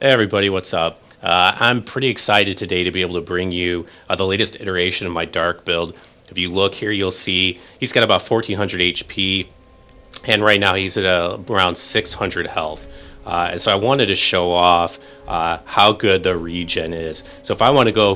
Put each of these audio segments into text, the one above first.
Hey everybody, what's up? I'm pretty excited today to be able to bring you the latest iteration of my dark build. If you look here, you'll see he's got about 1400 HP, and right now he's at around 600 health. And so I wanted to show off how good the regen is. So if I want to go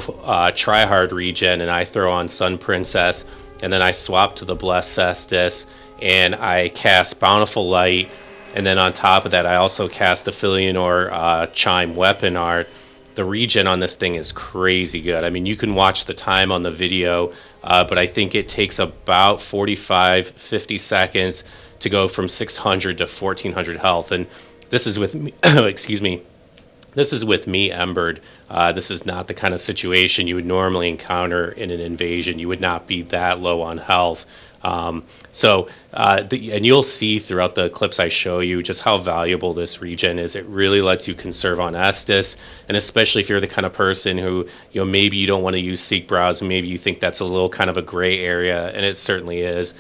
try hard regen and I throw on Sun Princess, and then I swap to the Blessed Cestus, and I cast Bountiful Light, and then on top of that, I also cast the Filianor Chime Weapon Art. The regen on this thing is crazy good. I mean, you can watch the time on the video, but I think it takes about 45, 50 seconds to go from 600 to 1400 health. And this is with me, excuse me, this is with me embered. This is not the kind of situation you would normally encounter in an invasion. You would not be that low on health. And you'll see throughout the clips I show you just how valuable this regen is. It really lets you conserve on Estus, and especially if you're the kind of person who, maybe you don't want to use Seek Browse, and maybe you think that's a little kind of a gray area, and it certainly is.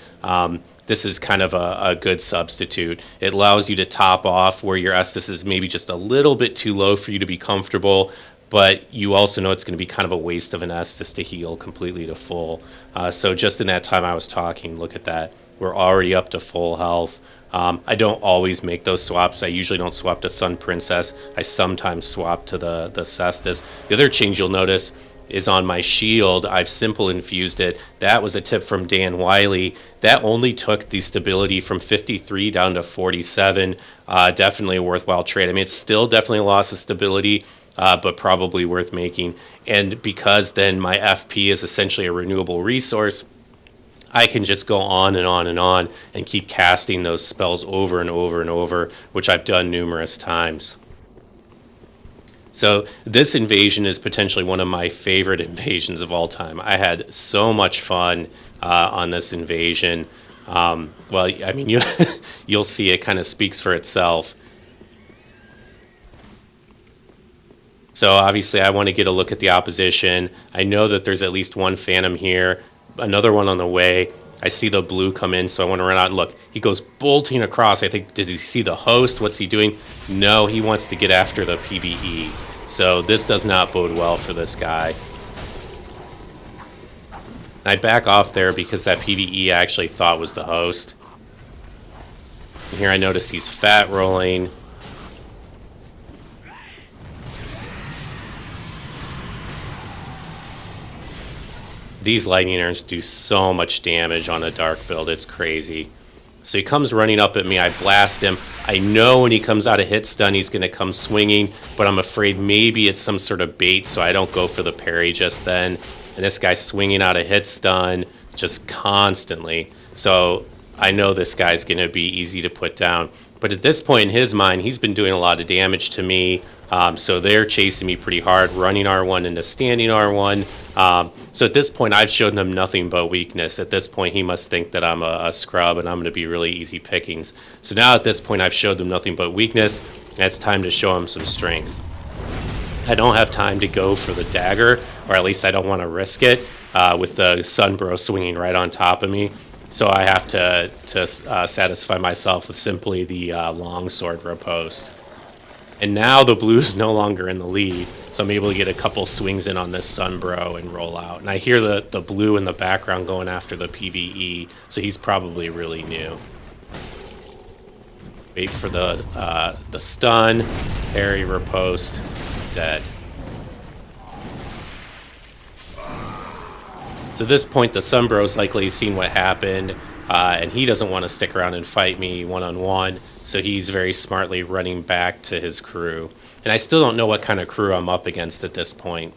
This is kind of a good substitute. It allows you to top off where your Estus is maybe just a little bit too low for you to be comfortable, but you also know it's going to be kind of a waste of an Estus to heal completely to full. So just in that time I was talking, look at that. We're already up to full health. I don't always make those swaps. I usually don't swap to Sun Princess. I sometimes swap to the Cestus. The other change you'll notice is on my shield. I've simple infused it. That was a tip from Dan Wiley. That only took the stability from 53 down to 47. Definitely a worthwhile trade. I mean, it's still definitely a loss of stability, but probably worth making. And because then my FP is essentially a renewable resource, I can just go on and on and on and keep casting those spells over and over and over, which I've done numerous times. So this invasion is potentially one of my favorite invasions of all time. I had so much fun on this invasion. Well, I mean, you'll see it kind of speaks for itself. So obviously I want to get a look at the opposition. I know that there's at least one Phantom here, another one on the way. I see the blue come in, so I want to run out and look. He goes bolting across. I think, did he see the host? What's he doing? No, he wants to get after the PvE. So this does not bode well for this guy. I back off there because that PvE I actually thought was the host. And here I notice he's fat rolling. These lightning arrows do so much damage on a dark build, it's crazy. So he comes running up at me, I blast him. I know when he comes out of hit stun he's going to come swinging, but I'm afraid maybe it's some sort of bait, so I don't go for the parry just then. And this guy's swinging out of hit stun just constantly. So I know this guy's going to be easy to put down. But at this point in his mind, he's been doing a lot of damage to me. So they're chasing me pretty hard, running R1 into standing R1. So at this point, I've shown them nothing but weakness. At this point, he must think that I'm a scrub and I'm going to be really easy pickings. So now at this point, I've showed them nothing but weakness. And it's time to show them some strength. I don't have time to go for the dagger, or at least I don't want to risk it with the Sunbro swinging right on top of me. So I have to satisfy myself with simply the longsword riposte. And now the blue's no longer in the lead, so I'm able to get a couple swings in on this Sunbro and roll out. And I hear the blue in the background going after the PvE, so he's probably really new. Wait for the stun, parry, riposte, dead. So at this point, the Sunbro's likely seen what happened, and he doesn't want to stick around and fight me one-on-one, so he's very smartly running back to his crew. And I still don't know what kind of crew I'm up against at this point.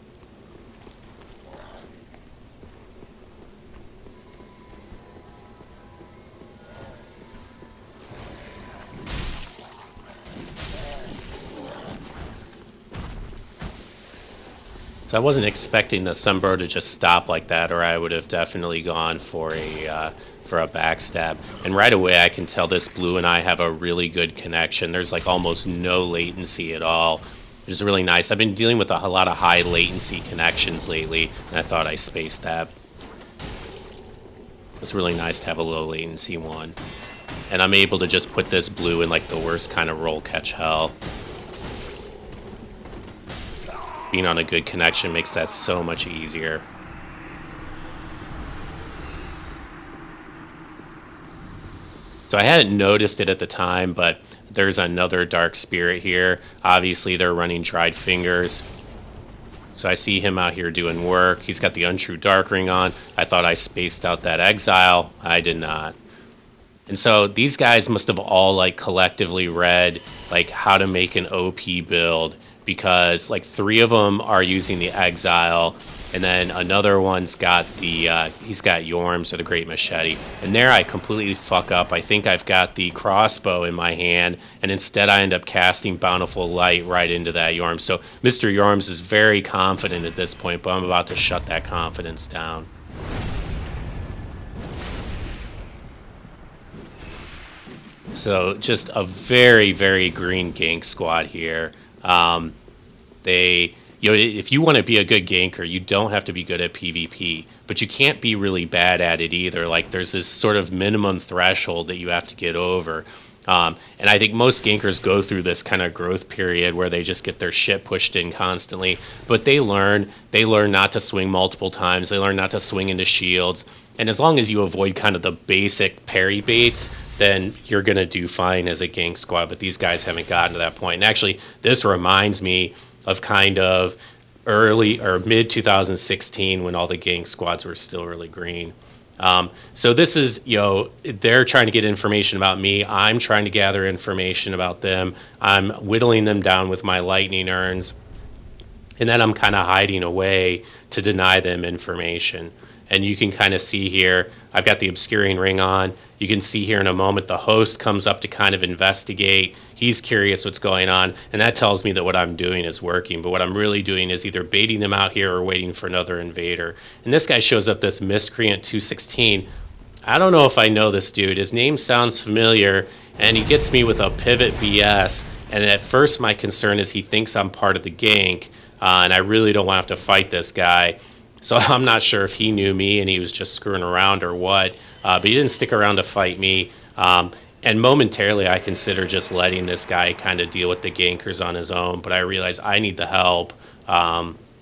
So I wasn't expecting the Sunbro to just stop like that, or I would have definitely gone for a backstab. And right away I can tell this blue and I have a really good connection. There's like almost no latency at all, which is really nice. I've been dealing with a lot of high latency connections lately, and I thought I spaced that. It's really nice to have a low latency one. And I'm able to just put this blue in like the worst kind of roll catch hell. being on a good connection makes that so much easier. So I hadn't noticed it at the time, but there's another dark spirit here. Obviously, they're running dried fingers. So I see him out here doing work. He's got the untrue dark ring on. I thought I spaced out that exile. I did not. And so these guys must have all like collectively read like how to make an OP build, because like 3 of them are using the exile, and then another one's got the he's got Yorms or the Great Machete. And there I completely fuck up. I think I've got the crossbow in my hand, and instead I end up casting Bountiful Light right into that Yorm. So Mr. Yorms is very confident at this point, but I'm about to shut that confidence down. So just a very, very green gank squad here. If you want to be a good ganker, you don't have to be good at PvP, but you can't be really bad at it either. Like there's this sort of minimum threshold that you have to get over. And I think most gankers go through this kind of growth period where they just get their shit pushed in constantly. But they learn not to swing multiple times. They learn not to swing into shields. And as long as you avoid kind of the basic parry baits, then you're going to do fine as a gank squad. But these guys haven't gotten to that point. And actually, this reminds me of kind of early or mid 2016 when all the gank squads were still really green. So this is, they're trying to get information about me. I'm trying to gather information about them. I'm whittling them down with my lightning urns. And then I'm kind of hiding away to deny them information. And you can kind of see here, I've got the obscuring ring on. You can see here in a moment, the host comes up to kind of investigate. He's curious what's going on. And that tells me that what I'm doing is working. But what I'm really doing is either baiting them out here or waiting for another invader. And this guy shows up, this Miscreant 216. I don't know if I know this dude. His name sounds familiar. And he gets me with a pivot BS. And at first my concern is he thinks I'm part of the gank. And I really don't want to have to fight this guy. So I'm not sure if he knew me and he was just screwing around or what, but he didn't stick around to fight me. And momentarily I consider just letting this guy kind of deal with the gankers on his own, but I realize I need the help.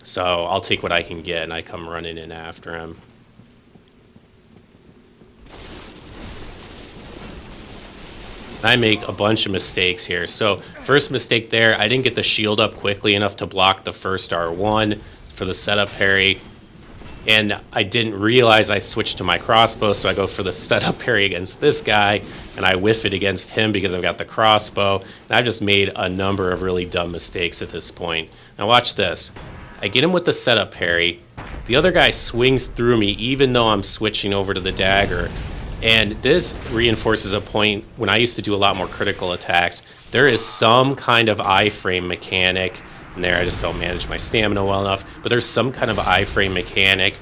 So I'll take what I can get, and I come running in after him. I make a bunch of mistakes here. So first mistake there, I didn't get the shield up quickly enough to block the first R1 for the setup parry. And I didn't realize I switched to my crossbow, so I go for the setup parry against this guy, and I whiff it against him because I've got the crossbow. And I've just made a number of really dumb mistakes at this point. Now watch this. I get him with the setup parry. The other guy swings through me even though I'm switching over to the dagger. And this reinforces a point when I used to do a lot more critical attacks. There is some kind of iframe mechanic. And there I just don't manage my stamina well enough. But there's some kind of iframe mechanic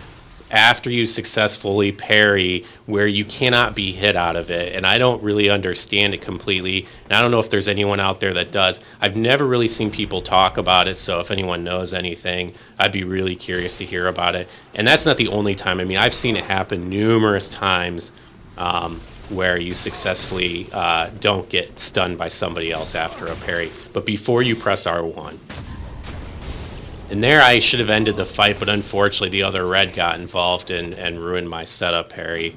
after you successfully parry where you cannot be hit out of it. And I don't really understand it completely. And I don't know if there's anyone out there that does. I've never really seen people talk about it. So if anyone knows anything, I'd be really curious to hear about it. And that's not the only time. I mean, I've seen it happen numerous times where you successfully don't get stunned by somebody else after a parry. But before you press R1. And there I should have ended the fight, but unfortunately the other red got involved and ruined my setup parry.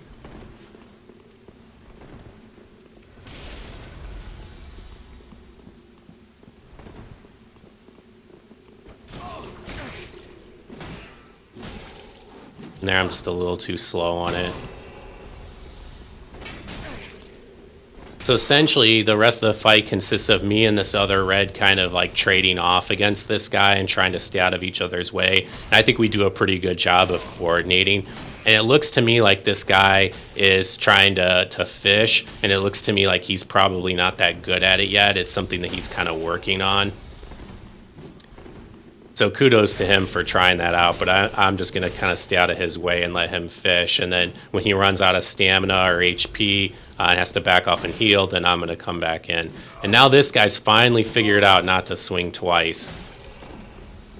And there I'm just a little too slow on it. So essentially, the rest of the fight consists of me and this other red kind of like trading off against this guy and trying to stay out of each other's way. And I think we do a pretty good job of coordinating. And it looks to me like this guy is trying to fish, and it looks to me like he's probably not that good at it yet. It's something that he's kind of working on. So kudos to him for trying that out, but I'm just going to kind of stay out of his way and let him fish. And then when he runs out of stamina or HP and has to back off and heal, then I'm going to come back in. And now this guy's finally figured out not to swing twice.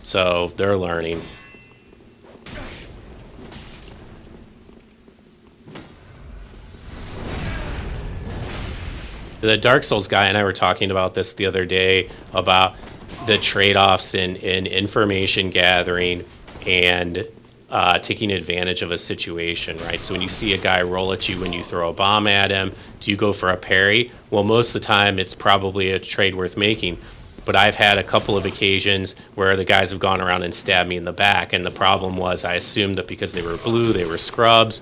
So they're learning. The Dark Souls guy and I were talking about this the other day, about the trade-offs in information gathering and taking advantage of a situation, right? So when you see a guy roll at you when you throw a bomb at him, do you go for a parry? Well, most of the time it's probably a trade worth making. But I've had a couple of occasions where the guys have gone around and stabbed me in the back, and the problem was I assumed that because they were blue, they were scrubs,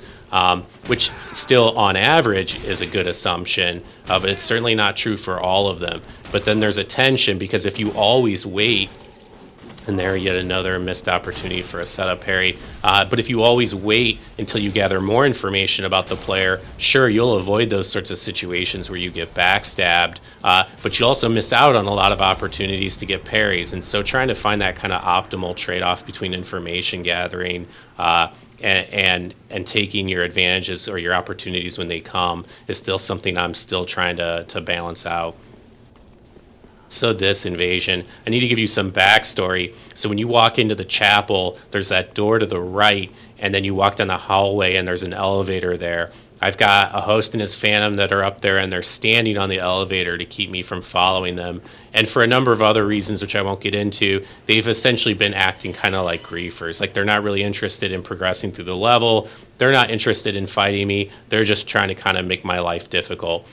which still on average is a good assumption, but it's certainly not true for all of them. But then there's a tension because if you always wait, and there, yet another missed opportunity for a setup parry. But if you always wait until you gather more information about the player, sure, you'll avoid those sorts of situations where you get backstabbed, but you also miss out on a lot of opportunities to get parries. And so trying to find that kind of optimal trade-off between information gathering and taking your advantages or your opportunities when they come is still something I'm still trying to balance out. So this invasion, I need to give you some backstory. So when you walk into the chapel, there's that door to the right, and then you walk down the hallway and there's an elevator there. I've got a host and his phantom that are up there, and they're standing on the elevator to keep me from following them. And for a number of other reasons, which I won't get into, they've essentially been acting kind of like griefers. Like they're not really interested in progressing through the level. They're not interested in fighting me. They're just trying to kind of make my life difficult.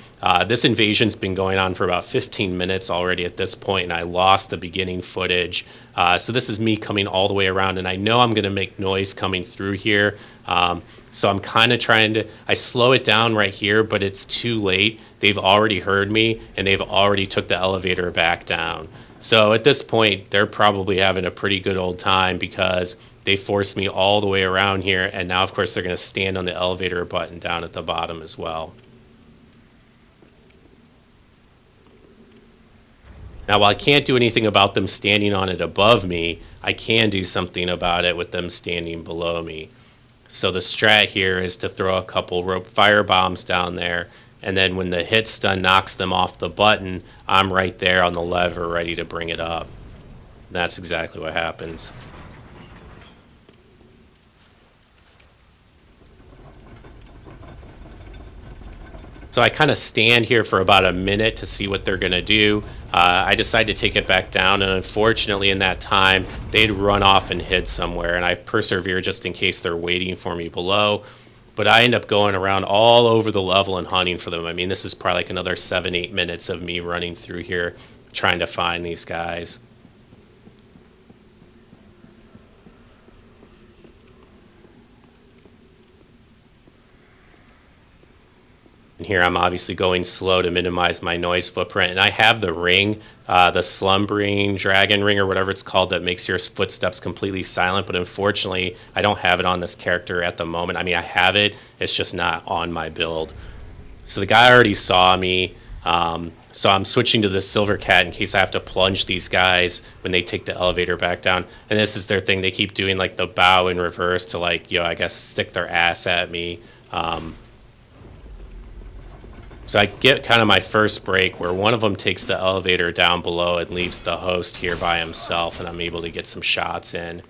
This invasion's been going on for about 15 minutes already at this point, and I lost the beginning footage. So this is me coming all the way around, and I know I'm going to make noise coming through here. So I'm kind of I slow it down right here, but it's too late. They've already heard me, and they've already took the elevator back down. So at this point, they're probably having a pretty good old time because they forced me all the way around here, and now, of course, they're going to stand on the elevator button down at the bottom as well. Now, while I can't do anything about them standing on it above me, I can do something about it with them standing below me. So the strat here is to throw a couple rope fire bombs down there, and then when the hit stun knocks them off the button, I'm right there on the lever ready to bring it up. That's exactly what happens. So I kind of stand here for about a minute to see what they're going to do. I decide to take it back down, and unfortunately in that time, they'd run off and hid somewhere, and I persevere just in case they're waiting for me below. But I end up going around all over the level and hunting for them. I mean, this is probably like another 7-8 minutes of me running through here trying to find these guys. And here I'm obviously going slow to minimize my noise footprint. And I have the ring, the slumbering dragon ring or whatever it's called, that makes your footsteps completely silent. But unfortunately, I don't have it on this character at the moment. I mean, I have it. It's just not on my build. So the guy already saw me. So I'm switching to the silver cat in case I have to plunge these guys when they take the elevator back down. And this is their thing. They keep doing like the bow in reverse to like, I guess stick their ass at me. So I get kind of my first break where one of them takes the elevator down below and leaves the host here by himself, and I'm able to get some shots in.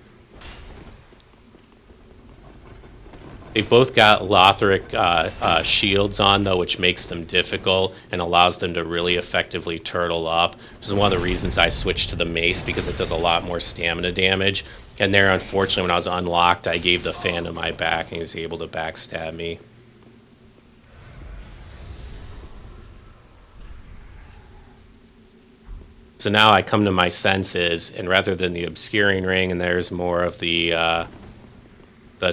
They've both got Lothric shields on, though, which makes them difficult and allows them to really effectively turtle up, which is one of the reasons I switched to the mace, because it does a lot more stamina damage. And there, unfortunately, when I was unlocked, I gave the Phantom my back, and he was able to backstab me. So now I come to my senses, and rather than the obscuring ring, and there's more of the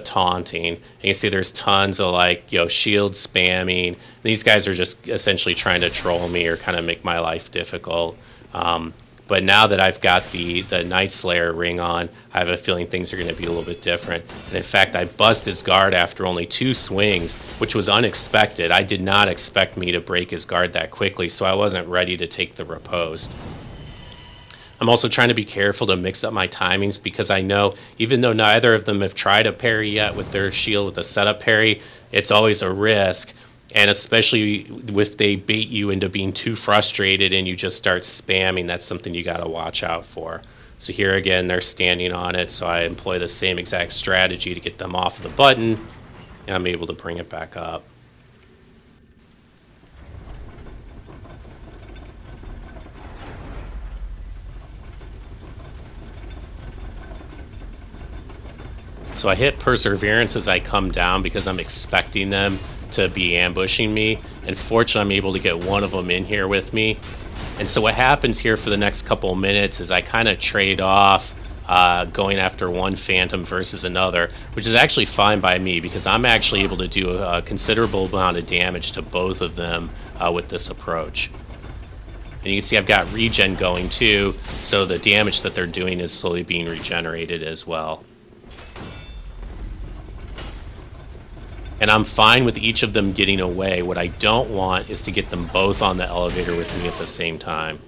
taunting. And you see there's tons of like, shield spamming. These guys are just essentially trying to troll me or kind of make my life difficult. But now that I've got the Night Slayer ring on, I have a feeling things are going to be a little bit different. And in fact, I buzzed his guard after only 2 swings, which was unexpected. I did not expect me to break his guard that quickly, so I wasn't ready to take the riposte. I'm also trying to be careful to mix up my timings, because I know even though neither of them have tried a parry yet with their shield with a setup parry, it's always a risk. And especially if they bait you into being too frustrated and you just start spamming, that's something you got to watch out for. So here again, they're standing on it, so I employ the same exact strategy to get them off the button, and I'm able to bring it back up. So I hit perseverance as I come down because I'm expecting them to be ambushing me. And fortunately, I'm able to get one of them in here with me. And so what happens here for the next couple of minutes is I kind of trade off going after one phantom versus another, which is actually fine by me because I'm actually able to do a considerable amount of damage to both of them with this approach. And you can see I've got regen going too, so the damage that they're doing is slowly being regenerated as well. And I'm fine with each of them getting away. What I don't want is to get them both on the elevator with me at the same time.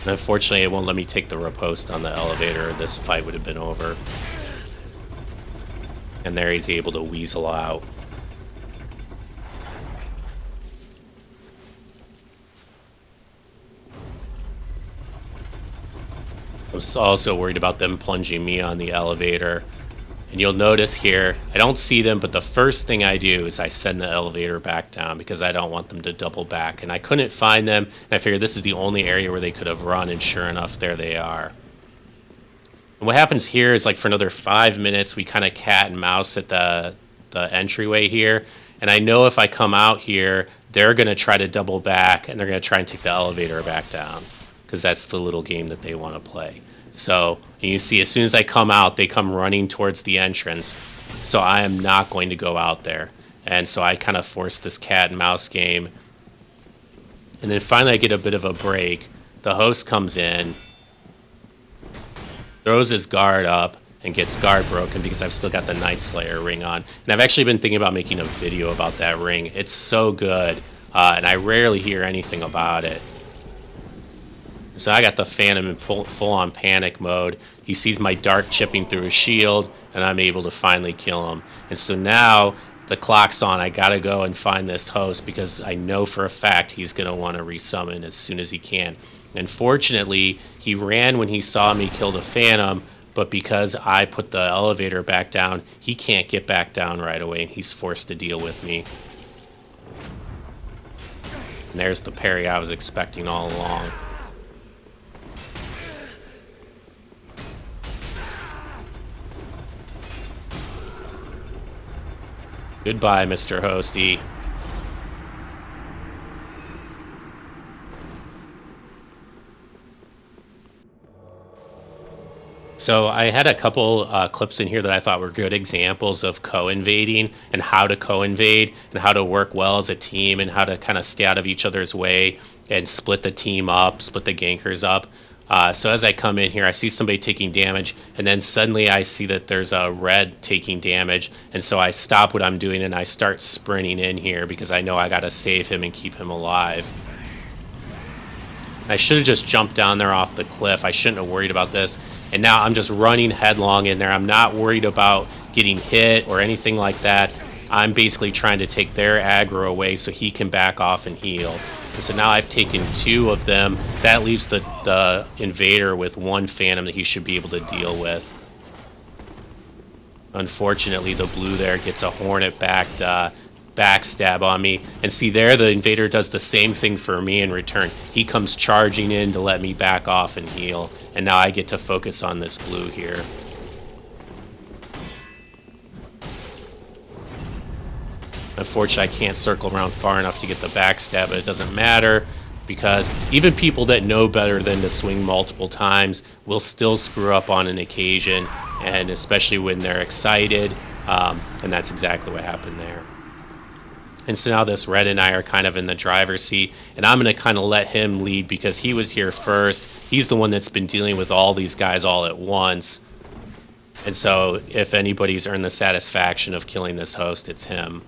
And unfortunately, it won't let me take the riposte on the elevator. This fight would have been over. And there he's able to weasel out. I was also worried about them plunging me on the elevator. And you'll notice here, I don't see them, but the first thing I do is I send the elevator back down because I don't want them to double back. And I couldn't find them, and I figured this is the only area where they could have run, and sure enough, there they are. And what happens here is, like, for another 5 minutes, we kind of cat and mouse at the entryway here. And I know if I come out here, they're going to try to double back, and they're going to try and take the elevator back down, because that's the little game that they want to play. So you see, as soon as I come out, they come running towards the entrance. So I am not going to go out there. And so I kind of force this cat and mouse game. And then finally I get a bit of a break. The host comes in, throws his guard up, and gets guard broken because I've still got the Night Slayer ring on. And I've actually been thinking about making a video about that ring. It's so good, and I rarely hear anything about it. So I got the Phantom in full-on panic mode. He sees my dart chipping through his shield, and I'm able to finally kill him. And so now the clock's on. I gotta go and find this host because I know for a fact he's gonna want to resummon as soon as he can. And fortunately, he ran when he saw me kill the Phantom, but because I put the elevator back down, he can't get back down right away, and he's forced to deal with me. And there's the parry I was expecting all along. Goodbye, Mr. Hosty. So I had a couple clips in here that I thought were good examples of co-invading and how to co-invade and how to work well as a team and how to kind of stay out of each other's way and split the team up, split the gankers up. So as I come in here, I see somebody taking damage, and then suddenly I see that there's a red taking damage, and so I stop what I'm doing and I start sprinting in here because I know I gotta save him and keep him alive. I should have just jumped down there off the cliff. I shouldn't have worried about this. And now I'm just running headlong in there. I'm not worried about getting hit or anything like that. I'm basically trying to take their aggro away so he can back off and heal. And so now I've taken two of them. That leaves the invader with one phantom that he should be able to deal with. Unfortunately, the blue there gets a hornet-backed backstab on me. And see there, the invader does the same thing for me in return. He comes charging in to let me back off and heal. And now I get to focus on this blue here. Unfortunately, I can't circle around far enough to get the backstab, but it doesn't matter because even people that know better than to swing multiple times will still screw up on an occasion, and especially when they're excited, and that's exactly what happened there. And so now this red and I are kind of in the driver's seat, and I'm going to kind of let him lead because he was here first. He's the one that's been dealing with all these guys all at once. And so if anybody's earned the satisfaction of killing this host, it's him.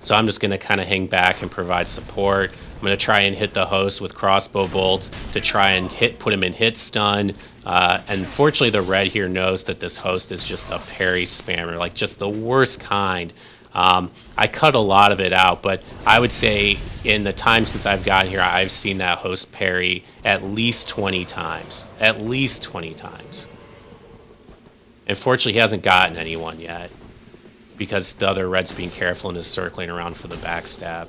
So I'm just going to kind of hang back and provide support. I'm going to try and hit the host with crossbow bolts to try and put him in hit stun. And fortunately, the red here knows that this host is just a parry spammer, like just the worst kind. I cut a lot of it out, but I would say in the time since I've gotten here, I've seen that host parry at least 20 times. At least 20 times. Unfortunately, he hasn't gotten anyone yet, because the other red's being careful and is circling around for the backstab.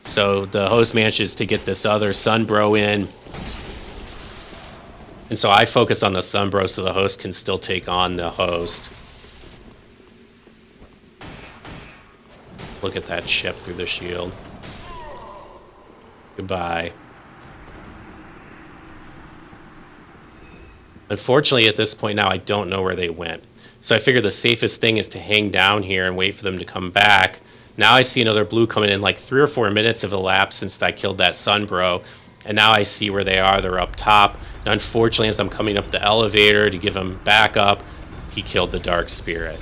So the host manages to get this other Sunbro in. And so I focus on the Sunbro so the host can still take on the host. Look at that chip through the shield. Goodbye. Unfortunately, at this point now, I don't know where they went. So I figure the safest thing is to hang down here and wait for them to come back. Now I see another blue coming in. Like 3 or 4 minutes have elapsed since I killed that Sunbro. And now I see where they are. They're up top. And unfortunately, as I'm coming up the elevator to give him back up, he killed the Dark Spirit.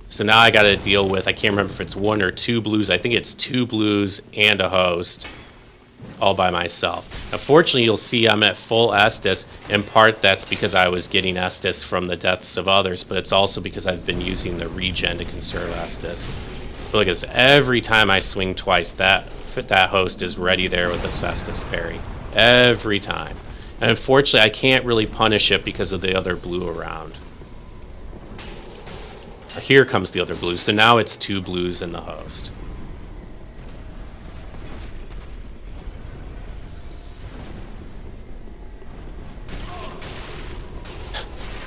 So now I got to deal with, I can't remember if it's 1 or 2 blues. I think it's 2 blues and a host all by myself. Unfortunately, you'll see I'm at full Estus. In part, that's because I was getting Estus from the deaths of others, but it's also because I've been using the regen to conserve Estus. But look at this. Every time I swing twice, that host is ready there with a Estus parry. Every time. And unfortunately, I can't really punish it because of the other blue around. Here comes the other blue. So now it's 2 blues and the host.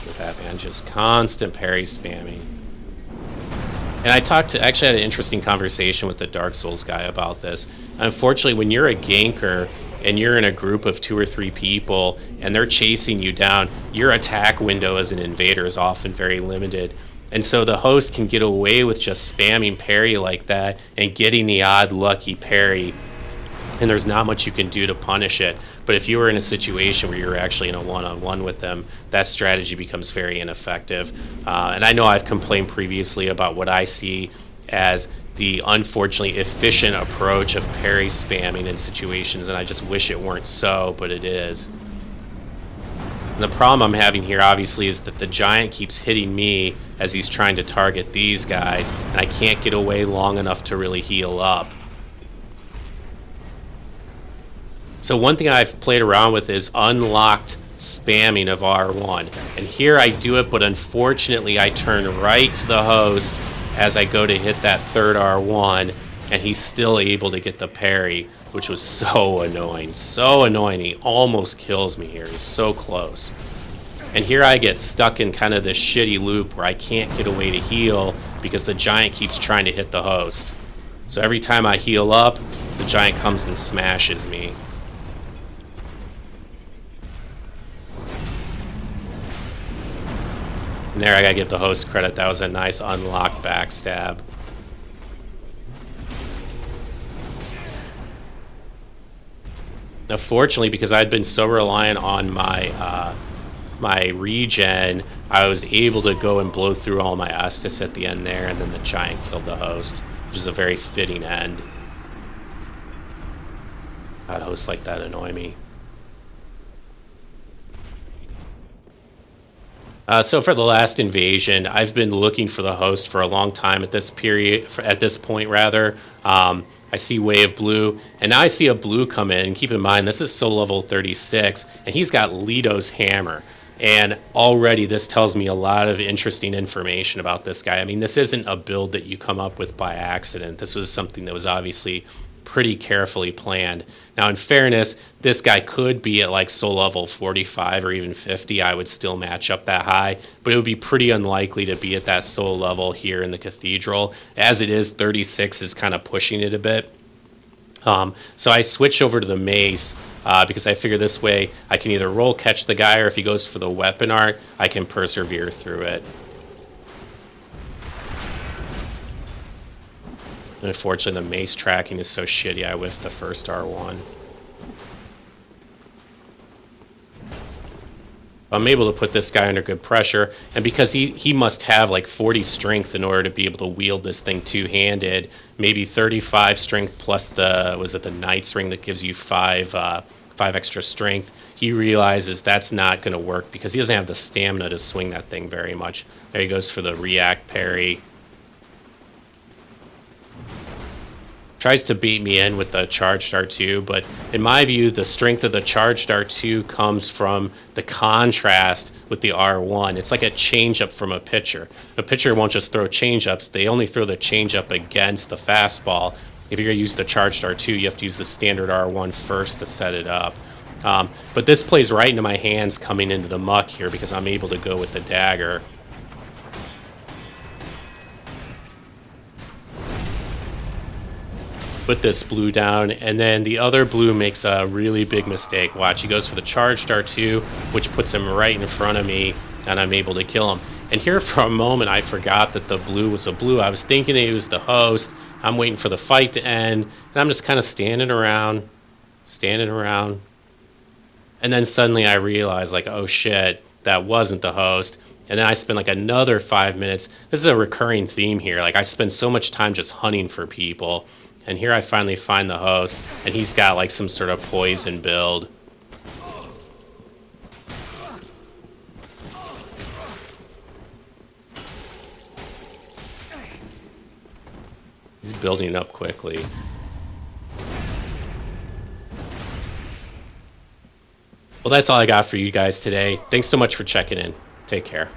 With that, man, just constant parry spamming. And I actually had an interesting conversation with the Dark Souls guy about this. Unfortunately, when you're a ganker and you're in a group of 2 or 3 people and they're chasing you down, your attack window as an invader is often very limited. And so the host can get away with just spamming parry like that and getting the odd lucky parry. And there's not much you can do to punish it. But if you were in a situation where you're actually in a one-on-one with them, that strategy becomes very ineffective. And I know I've complained previously about what I see as the unfortunately efficient approach of parry spamming in situations, and I just wish it weren't so, but it is. And the problem I'm having here, obviously, is that the giant keeps hitting me as he's trying to target these guys, and I can't get away long enough to really heal up. So one thing I've played around with is unlocked spamming of R1. And here I do it, but unfortunately I turn right to the host as I go to hit that third R1, and he's still able to get the parry, which was so annoying. So annoying. He almost kills me here. He's so close. And here I get stuck in kind of this shitty loop where I can't get away to heal because the giant keeps trying to hit the host. So every time I heal up, the giant comes and smashes me. And there I gotta give the host credit. That was a nice unlocked backstab. Now, fortunately, because I'd been so reliant on my my regen, I was able to go and blow through all my Estus at the end there, and then the giant killed the host, which is a very fitting end. God, hosts like that annoy me. So for the last invasion, I've been looking for the host for a long time at this point rather. I see Wave Blue, and now I see a blue come in. And keep in mind, this is soul level 36, and he's got Leto's hammer. And already this tells me a lot of interesting information about this guy. I mean, this isn't a build that you come up with by accident. This was something that was obviously pretty carefully planned. Now, in fairness, this guy could be at like soul level 45 or even 50. I would still match up that high, but it would be pretty unlikely to be at that soul level here in the cathedral. As it is, 36 is kind of pushing it a bit. So I switch over to the mace because I figure this way I can either roll catch the guy, or if he goes for the weapon art, I can persevere through it. And unfortunately, the mace tracking is so shitty, I whiffed the first R1. I'm able to put this guy under good pressure, and because he must have like 40 strength in order to be able to wield this thing two-handed, maybe 35 strength plus the knight's ring that gives you 5 extra strength. He realizes that's not going to work because he doesn't have the stamina to swing that thing very much. There he goes for the react parry. Tries to beat me in with the charged R2, but in my view, the strength of the charged R2 comes from the contrast with the R1. It's like a change-up from a pitcher. A pitcher won't just throw change-ups. They only throw the change-up against the fastball. If you're going to use the charged R2, you have to use the standard R1 first to set it up. But this plays right into my hands coming into the muck here because I'm able to go with the dagger. Put this blue down, and then the other blue makes a really big mistake. Watch, he goes for the charged R2, which puts him right in front of me, and I'm able to kill him. And here for a moment, I forgot that the blue was a blue. I was thinking that he was the host. I'm waiting for the fight to end, and I'm just kind of standing around. And then suddenly I realized, like, oh shit, that wasn't the host. And then I spent like another 5 minutes. This is a recurring theme here. Like, I spend so much time just hunting for people. And here I finally find the host, and he's got like some sort of poison build. He's building up quickly. Well, that's all I got for you guys today. Thanks so much for checking in. Take care.